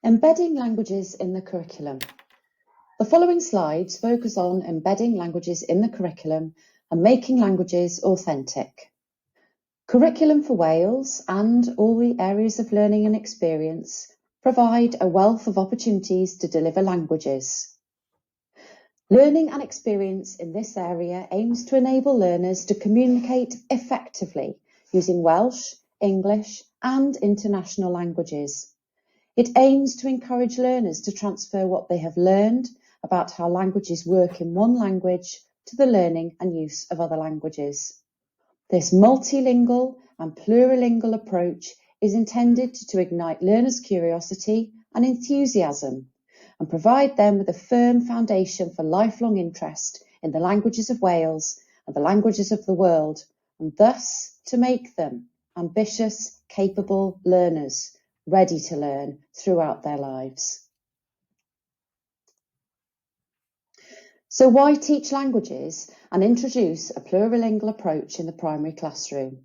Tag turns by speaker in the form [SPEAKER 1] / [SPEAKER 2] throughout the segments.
[SPEAKER 1] Embedding languages in the curriculum. The following slides focus on embedding languages in the curriculum and making languages authentic. Curriculum for Wales and all the areas of learning and experience provide a wealth of opportunities to deliver languages. Learning and experience in this area aims to enable learners to communicate effectively using Welsh, English and international languages. It aims to encourage learners to transfer what they have learned about how languages work in one language to the learning and use of other languages. This multilingual and plurilingual approach is intended to ignite learners' curiosity and enthusiasm and provide them with a firm foundation for lifelong interest in the languages of Wales and the languages of the world, and thus to make them ambitious, capable learners, ready to learn throughout their lives. So why teach languages and introduce a plurilingual approach in the primary classroom?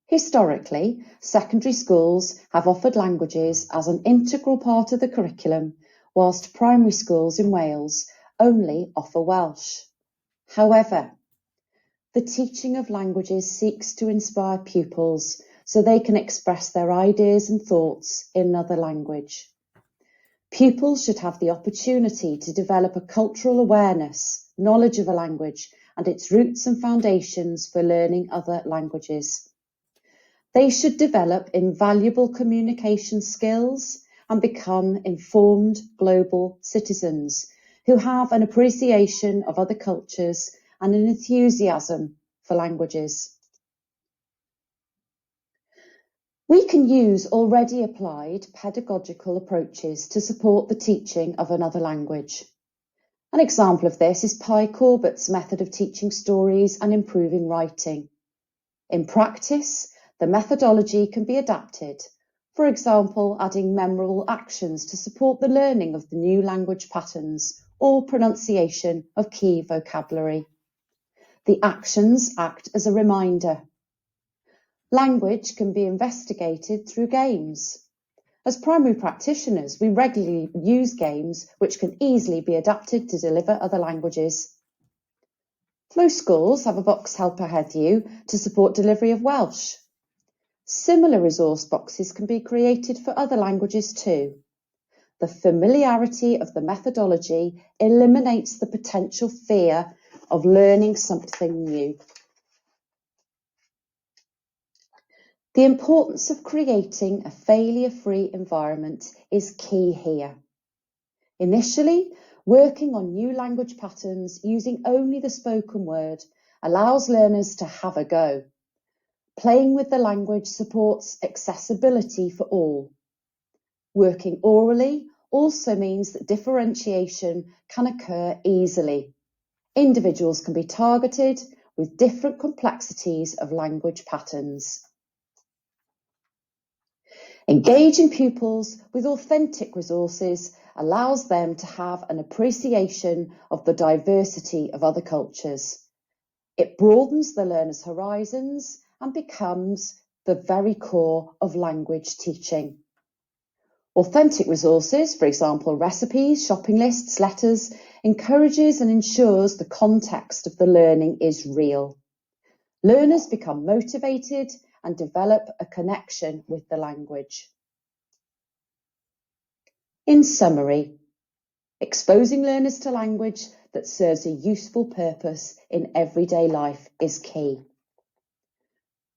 [SPEAKER 1] Historically, secondary schools have offered languages as an integral part of the curriculum, whilst primary schools in Wales only offer Welsh. However, the teaching of languages seeks to inspire pupils so they can express their ideas and thoughts in another language. Pupils should have the opportunity to develop a cultural awareness, knowledge of a language and its roots and foundations for learning other languages. They should develop invaluable communication skills and become informed global citizens who have an appreciation of other cultures and an enthusiasm for languages. We can use already applied pedagogical approaches to support the teaching of another language. An example of this is Pi Corbett's method of teaching stories and improving writing. In practice, the methodology can be adapted, for example, adding memorable actions to support the learning of the new language patterns or pronunciation of key vocabulary. The actions act as a reminder. Language can be investigated through games. As primary practitioners, we regularly use games which can easily be adapted to deliver other languages. Most schools have a box helper heddiw to support delivery of Welsh. Similar resource boxes can be created for other languages too. The familiarity of the methodology eliminates the potential fear of learning something new. The importance of creating a failure-free environment is key here. Initially, working on new language patterns using only the spoken word allows learners to have a go. Playing with the language supports accessibility for all. Working orally also means that differentiation can occur easily. Individuals can be targeted with different complexities of language patterns. Engaging pupils with authentic resources allows them to have an appreciation of the diversity of other cultures. It broadens the learner's horizons and becomes the very core of language teaching. Authentic resources, for example, recipes, shopping lists, letters, encourages and ensures the context of the learning is real. Learners become motivated and develop a connection with the language. In summary, exposing learners to language that serves a useful purpose in everyday life is key.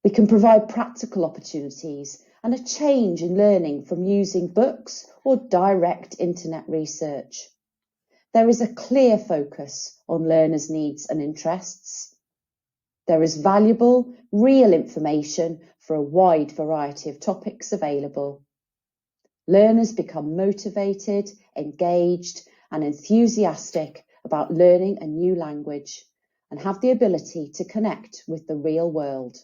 [SPEAKER 1] We can provide practical opportunities and a change in learning from using books or direct internet research. There is a clear focus on learners' needs and interests. There is valuable, real information for a wide variety of topics available. Learners become motivated, engaged, and enthusiastic about learning a new language and have the ability to connect with the real world.